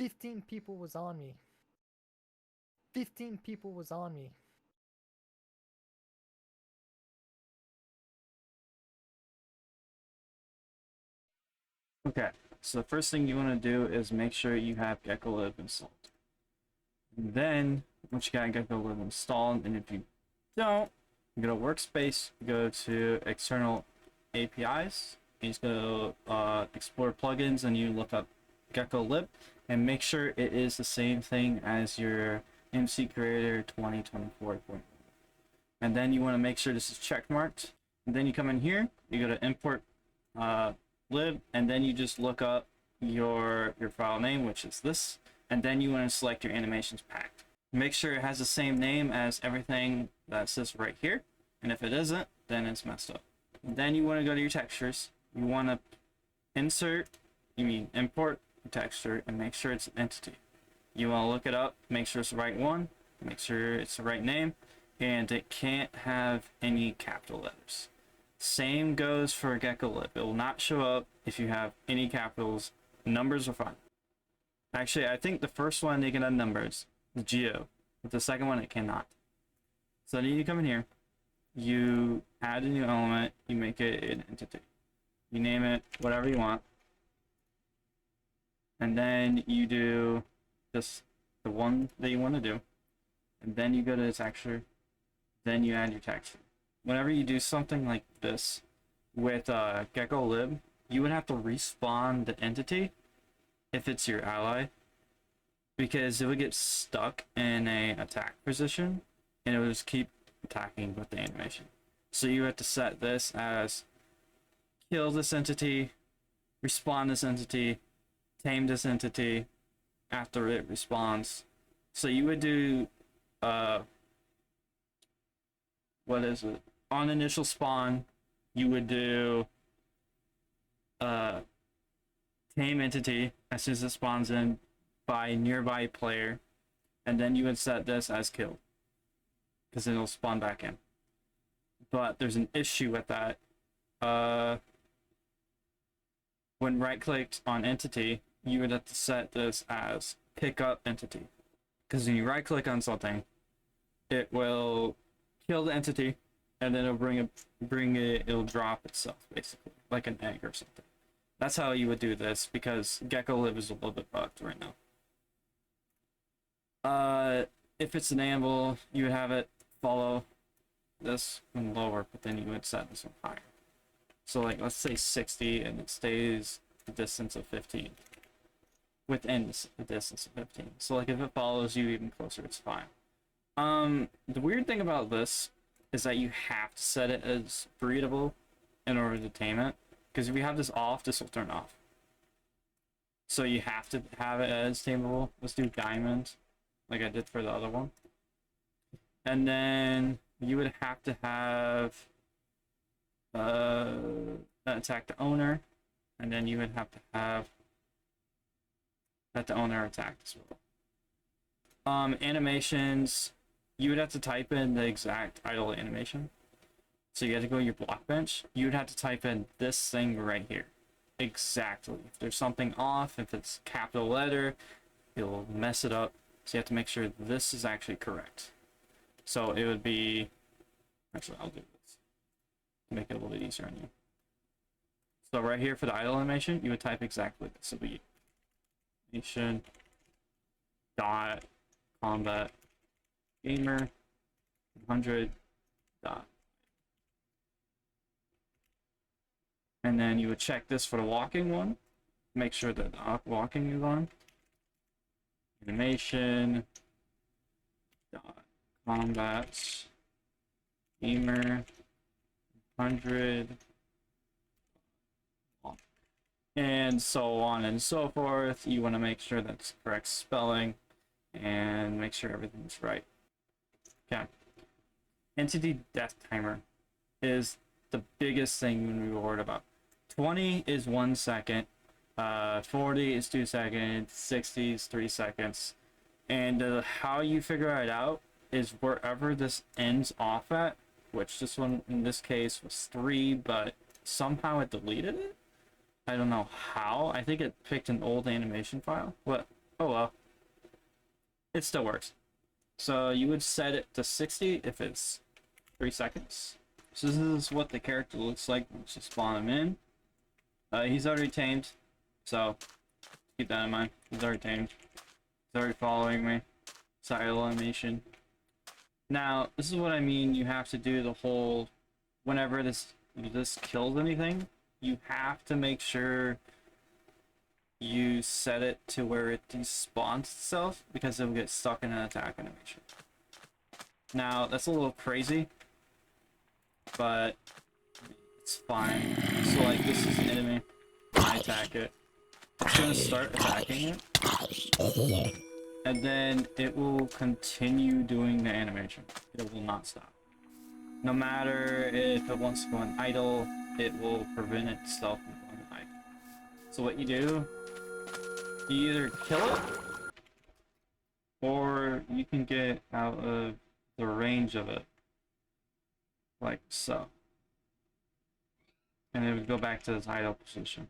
15 people was on me. 15 people was on me. Okay, so the first thing you want to do is make sure you have GeckoLib installed. And then, once you got GeckoLib installed, and if you don't, you go to Workspace, go to External APIs, you just go Explore Plugins, and you look up GeckoLib, and make sure it is the same thing as your MC Creator 2024. And then you want to make sure this is checkmarked. And then you come in here, you go to Import lib, and then you just look up your file name, which is this, and then you want to select your animations packed. Make sure it has the same name as everything that says right here, and if it isn't, then it's messed up. And then you want to go to your textures. You want to import the texture and make sure it's an entity. You want to look it up, make sure it's the right one, make sure it's the right name, and it can't have any capital letters. Same goes for GeckoLib. It will not show up if you have any capitals. Numbers are fine. Actually, I think the first one they can have numbers, the geo, but the second one it cannot. So then you come in here, you add a new element, you make it an entity. You name it whatever you want, and then you do just the one that you want to do, and then you go to the texture, then you add your texture. Whenever you do something like this with GeckoLib, you would have to respawn the entity if it's your ally, because it would get stuck in a attack position and it would just keep attacking with the animation. So you have to set this as kill this entity, respawn this entity, tame this entity after it respawns. So you would do what is it? On initial spawn, you would do tame entity as soon as it spawns in by nearby player, and then you would set this as killed, because it'll spawn back in. But there's an issue with that. When right-clicked on entity, you would have to set this as pick up entity, because when you right-click on something, it will kill the entity, and then it'll drop itself, basically, like an egg or something. That's how you would do this, because GeckoLib is a little bit bugged right now. If it's an animal, you would have it follow this one lower, but then you would set this one higher. So like, let's say 60, and it stays a distance of 15. Within a distance of 15. So like, if it follows you even closer, it's fine. The weird thing about this is that you have to set it as breedable in order to tame it, because if you have this off, this will turn off. So you have to have it as tameable. Let's do diamond, like I did for the other one. And then you would have to have attack the owner, and then you would have to have that the owner attack as well. Animations, you would have to type in the exact idle animation. So you have to go to your blockbench. You would have to type in this thing right here. Exactly. If there's something off, if it's capital letter, it'll mess it up. So you have to make sure this is actually correct. So it would be, actually I'll do this to make it a little bit easier on you. So right here for the idle animation, you would type exactly this. It would be animation dot combat gamer 100 dot, and then you would check this for the walking one, make sure that the walking is on. Animation dot combat gamer 100, and so on and so forth. You want to make sure that's correct spelling and make sure everything's right. Okay. Entity death timer is the biggest thing when we were worried about. 20 is 1 second, 40 is 2 seconds, 60 is 3 seconds, and how you figure it out is wherever this ends off at, which this one in this case was 3, but somehow it deleted it. I don't know how. I think it picked an old animation file. What Oh well. It still works. So you would set it to 60 if it's 3 seconds. So this is what the character looks like once you spawn him in. He's already tamed, so keep that in mind. He's already tamed. He's already following me. Side animation. Now, this is what I mean. You have to do the whole, whenever this kills anything, you have to make sure you set it to where it despawns itself, because it will get stuck in an attack animation. Now, that's a little crazy, but it's fine. So, like, this is an enemy. I attack it. It's gonna start attacking it, and then it will continue doing the animation. It will not stop. No matter if it wants to go on idle, it will prevent itself from going on idle. So what you do, you either kill it, or you can get out of the range of it, like so. And it would go back to its idle position.